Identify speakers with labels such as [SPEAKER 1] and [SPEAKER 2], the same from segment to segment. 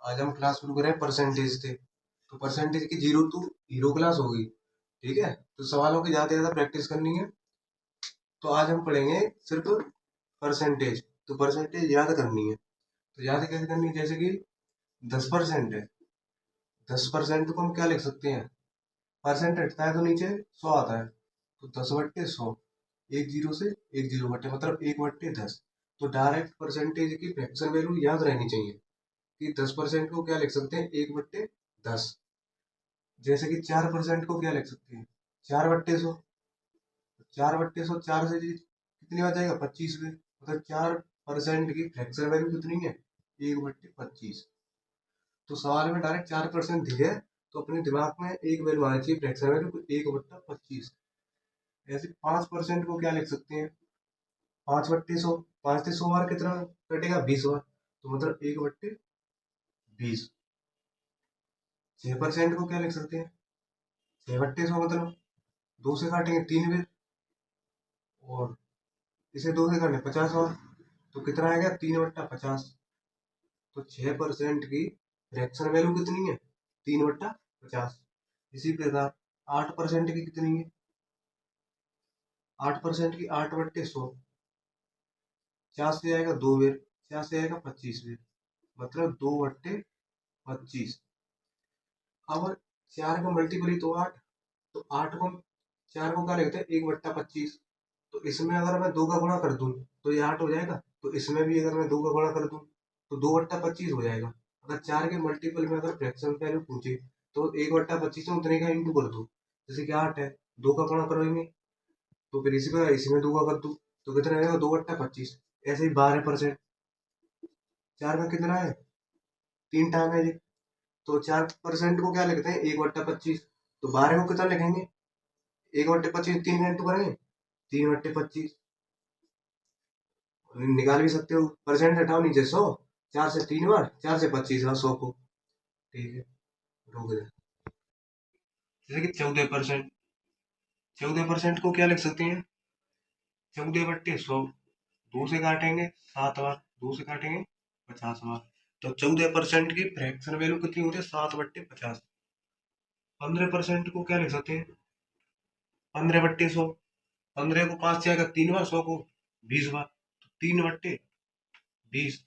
[SPEAKER 1] आज हम क्लास शुरू करें परसेंटेज से। तो परसेंटेज की 0 टू हीरो क्लास होगी। ठीक है, तो सवालों की ज़्यादा से ज़्यादा प्रैक्टिस करनी है। तो आज हम पढ़ेंगे सिर्फ परसेंटेज। तो परसेंटेज याद करनी है। तो याद कैसे करनी है, जैसे कि 10% है। 10% को हम क्या लिख सकते हैं, परसेंट हटता है तो नीचे 100 आता है, तो 10/100। एक जीरो से एक जीरो बटे मतलब 1/10। तो डायरेक्ट परसेंटेज की फ्रैक्शन वैल्यू याद रहनी चाहिए कि 10% को क्या लिख सकते हैं, 1/10। जैसे कि 4% को क्या लिख सकते हैं, 4/100। 4/100 4 से कितनी बार जाएगा, 25 में। मतलब 4% की फ्रैक्शन वैल्यू कितनी है, 1/25। तो सवाल में डायरेक्ट 4% दिए है, तो अपने दिमाग में एक वैल्यू आनी चाहिए फ्रैक्शन वैल्यू 1/25। ऐसे 5% को क्या लिख सकते हैं, 5/100। 5 से 100 बार कितना कटेगा, 20 बार। तो मतलब 1/20। 6% को क्या लिख सकते हैं, 6/100 मतलब 2 से काटेंगे 3 बार, और इसे 2 से काटेंगे 50 बार। तो कितना आएगा, 3/50। तो 6% की फ्रैक्शन वैल्यू कितनी है, 3/50। इसी प्रकार 8% की कितनी है, 8% की 8/100। 4 से आएगा 2 बार, 4 से आएगा 25 बार, मतलब 2/25। अब 4 का मल्टीपल ही तो 8। तो 8 को 4 को क्या लिखते हैं, 1/25। तो इसमें अगर मैं 2 का गुणा कर दूं तो ये 8 हो जाएगा। तो इसमें भी अगर मैं 2 का गुणा कर दूं तो 2/25 हो जाएगा। अगर 4 के मल्टीपल में अगर फ्रैक्शन वैल्यू पूछे तो 1/25 में उतने का इंटू कर दो। जैसे कि 8 है, 2 का गुणा करोगे तो फिर इसी में 2 का कर दो तो कितना आएगा, 2/25। ऐसे ही 12%, 4 का कितना है, 3 टाइम है ये। तो 4% को क्या लिखते हैं, 1/25। तो 12 को कितना लिखेंगे, 1/25 3 का इंटू करेंगे, 3/25। निकाल भी सकते हो, परसेंट हटाओ नीचे 100। 4 से 3 बार, 4 से 25 बार 100 को। ठीक है, रोक दे। जैसे कि 14%। 14% को क्या लिख सकते हैं, 14/100। 2 से काटेंगे 7 बार, 2 से काटेंगे 50 बार। तो 14% की फ्रैक्शन वैल्यू कितनी होती है, 7/50। 15% को क्या लिख सकते हैं, 15/100। 15 को 5 से आएगा 3 बार, 100 को 20 बार, तो 3/20।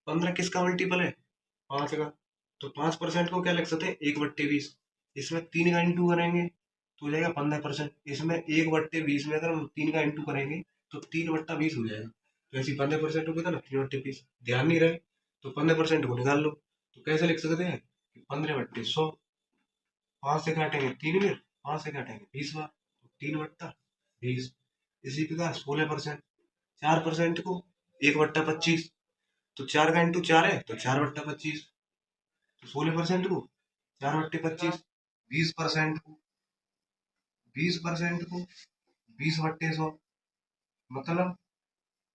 [SPEAKER 1] 15 किसका मल्टीपल है, 5 का। तो 5% को क्या लिख सकते हैं, 1/20। इसमें 3 का इंटू करेंगे तो हो जाएगा 15%। इसमें 1/20 में अगर हम 3 का इंटू करेंगे तो 3/20 हो जाएगा। तो ऐसे 15% हो गया था ना, 3/20। ध्यान नहीं रहे तो 15% को निकाल लो। तो कैसे लिख सकते हैं, 15/100। 5 से काटेंगे 3 बार, 5 से काटेंगे 20 बार, तो 3/20। इसी प्रकार 16%। 4% को 1/25। तो 4 का इंटू 4 है तो 4/25। तो 16% को 4/25। 20% को 20% को मतलब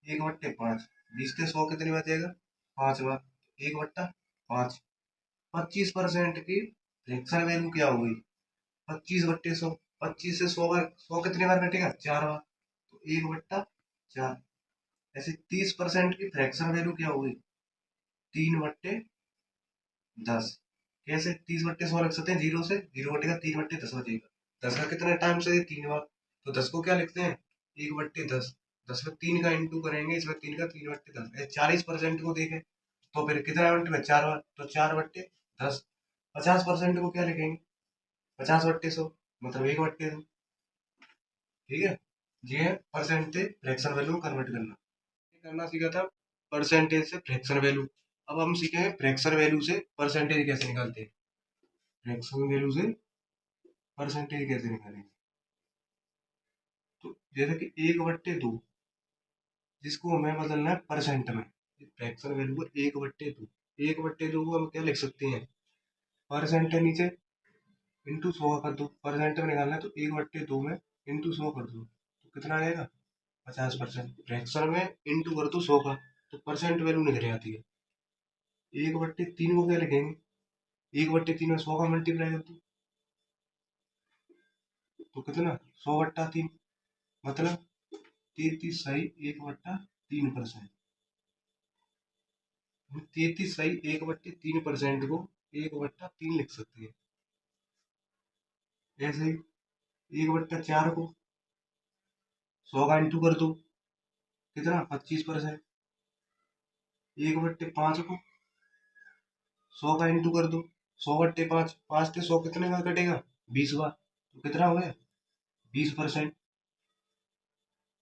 [SPEAKER 1] 1/5। 20 के 100 कितनी बार जाएगा, 5 बार, 1/5। 25% की फ्रैक्शन वैल्यू क्या होगी, 25/100। 25 से 100 बार, 100 कितनी बार कटेगा, 4 बार, तो 1/4। ऐसे 30% की फ्रैक्शन वैल्यू क्या होगी, 3/10। कैसे 30/100 रख सकते हैं, 0 से 0 बटेगा, 3/10 बचेगा। 10 का कितने टाइम से, 3 बार। तो 10 को क्या लिखते हैं, 1/10। 10 में 3 का इंटू करेंगे, इसमें 3 का 3/10। 40% को देखें तो फिर कितना मिनट में, 4 बार, तो 4/10। 50% को क्या लिखेंगे, 50/100 मतलब 1/2। ठीक है, ये है परसेंटेज फ्रैक्शन वैल्यू कन्वर्ट करना। ये करना सीखा था परसेंटेज से फ्रैक्शन वैल्यू। अब हम सीखेंगे फ्रैक्शन वैल्यू से परसेंटेज कैसे निकालते हैं। फ्रैक्शन वैल्यू से परसेंटेज कैसे निकालेंगे, तो जैसे कि 1/2 जिसको हमें बदलना है परसेंट में। फ्रैक्शन वैल्यू को 1/2, 1/2 को हम क्या लिख सकते हैं, परसेंट है नीचे, इंटू 100 कर दो। परसेंट में निकालना है तो 1/2 में इंटू 100 कर दो, तो कितना आ जाएगा, 50%। फ्रैक्शन में इंटू कर दो 100 का, तो परसेंट वैल्यू निकल आती है। 1/3 को क्या लिखेंगे, 1/3 में 100 का मल्टीप्लाई कर दो, तो कितना, 100/3 मतलब 33 सही 1/3%। हम 33/1/3% को 1/3 लिख सकते हैं। ऐसे ही 1/4 को 100 का इंटू कर दो, कितना 25%। 1/5 को 100 का इंटू कर दो, 100/5, 5 से 100 कितने बार कटेगा, 20 बार, तो कितना हो गया 20%।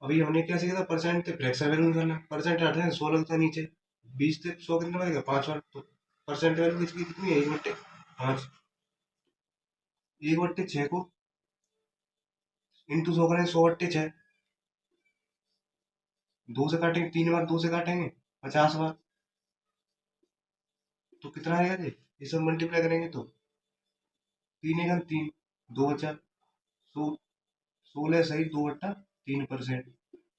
[SPEAKER 1] अभी हमने क्या सीखा था, परसेंट से फ्रैक्शन वैल्यू निकालना। परसेंट हटाते हैं 100 लगता है नीचे, 20 से 100 कितना बनेगा 5 बार, तो परसेंट वैल्यू इसकी कितनी है 1/5। 1/6 को इंटू 100 करेंगे, 100/6, 2 से काटेंगे 3 बार, 2 से काटेंगे 50 बार, तो कितना आएगा ये सब मल्टीप्लाई करेंगे तो 3 एकम 3, 2 बचा 16 सही 2/3%।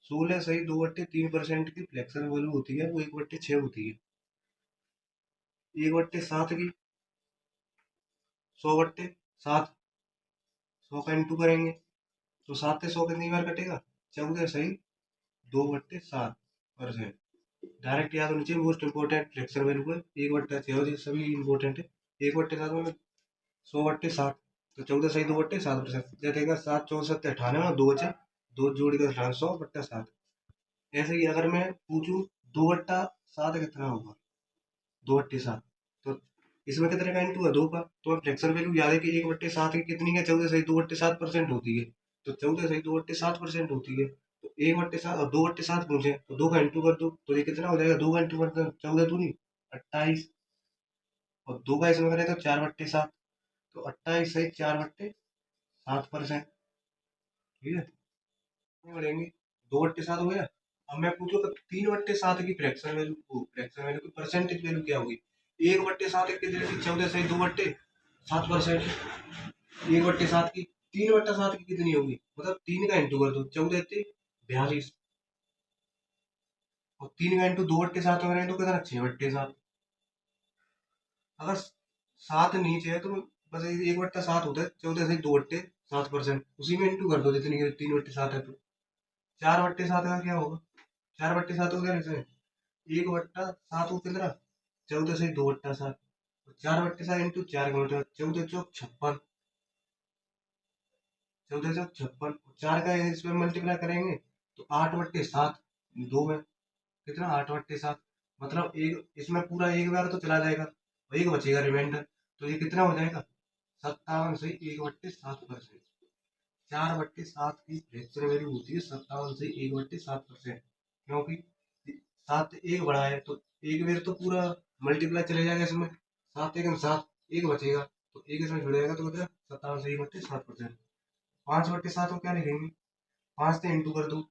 [SPEAKER 1] 16 सही 2/3% की फ्लेक्सिबल वैल्यू होती है, वो 1/6 होती है। 1/7 की 100/7, 100 का इंटू करेंगे तो 7 से 100 कितनी बार कटेगा, 14 सही 2/7%। डायरेक्ट याद होनी चाहिए, मोस्ट इंपोर्टेंट फ्लेक्सिबल वैल्यू है 1/6, सभी इंपोर्टेंट है। 1/7 में 100/7, तो 14 सही 2/7%। देखेगा 7 चौसठ 98 और 2 बचा, 2 जोड़ के 100/7। ऐसे ही अगर मैं पूछूं 2/7 कितना होगा, 2/7, तो इसमें कितने का इंटू है 2 का, तो फ्रैक्शन वैल्यू याद है कि 1/7 की कितनी है, 14 सही 2/7% होती है, तो 14 सही 2/7% होती है। तो 1/7 और 2/7 पूछे तो 2 का इंटू कर दो, तो ये कितना हो जाएगा, 2 का इंटू कर दो 14 दूनी 28, और 2 का इसमें करें तो 4/7, तो 28 सही 4/7%। ठीक है, बढ़ेंगे 2/7 हो गया। अब मैं पूछूंगा 3/7 की फ्रैक्शन वैल्यू की परसेंटेज वैल्यू क्या होगी। 1/7 कितनी थी, 14 सही 2/7%। 1/7 की 3/7 की कितनी होगी, मतलब 3 का इंटू कर दो, 14 थे 42, और 3 का इंटू 2/7 करें तो कितना 6/7। अगर 7 नीचे है तो बस 1/7 होता है, 14 सही 2/7%, उसी में इंटू कर दो जितनी 3/7 है, तो 4/7 का क्या होगा, 4/7 हो गया इसमें 1/7 को कितना 14 सही 2/7, 4/7 इंटू 4 का मतलब 14 चौक 56, 14 चौक 56, 4 का इसमें मल्टीप्लाई करेंगे तो 8/7, 2 में कितना 8/7, मतलब एक इसमें पूरा एक बार तो चला जाएगा, और एक बचेगा रिमाइंडर, तो ये कितना हो जाएगा 57 से 1/7%। 4/7 की फ्रैक्शन वैल्यू होती है 57 से 1/7%, क्योंकि 7 एक बड़ा है तो एक बार तो पूरा मल्टीप्लाई चले जाएगा इसमें, 7 एकम 7, एक बचेगा, तो एक इसमें जुड़ जाएगा, तो कितना 57 से 1/7%। 5/7 को क्या लिखेंगे, 5 से इंटू कर दो,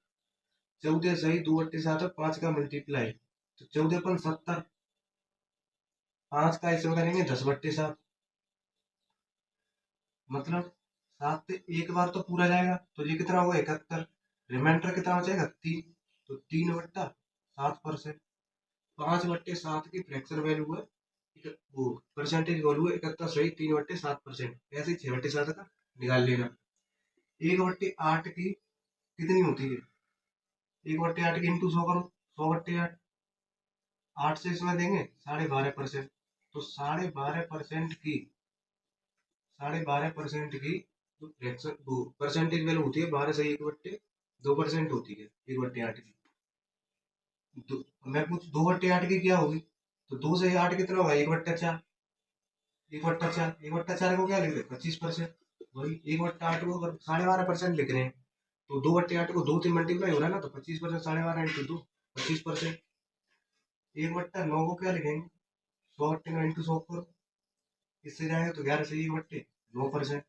[SPEAKER 1] 14 सही 2/7 और 5 का मल्टीप्लाई, तो 14×5 = 70, 5 का इसमें करेंगे 10/7, मतलब 7 से एक बार तो पूरा जाएगा, तो ये कितना होगा 71, रिमाइंडर कितना बचेगा 3, तो 3/7%। 5/7 की फ्रैक्शन वैल्यू है, वो परसेंटेज वैल्यू है 71 सही 3/7%। ऐसे ही 6/7 का निकाल लेना। 1/8 की कितनी होती है, 1/8 की इंटू 100 करो, 100/8, 8 से इसमें देंगे 12.5%, तो 12.5% की जो फ्रैक्शन वो परसेंटेज वैल्यू होती है 12 से 1/2% होती है 1/8 की। तो मैं पूछ 2/8 की क्या होगी, तो 2 से 8 कितना होगा 1/4, 1/4, 1/4 को क्या लिख रहे हैं 25%, वही 1/8 को अगर 12.5% लिख रहे हैं, तो 2/8 को 2 से मल्टीप्लाई हो रहा है ना, तो 25%, 12.5 इंटू 2 25%। 1/9 को क्या लिखेंगे 100/9 इंटू 100 करो, इससे जाएंगे तो 11 से 1/9%।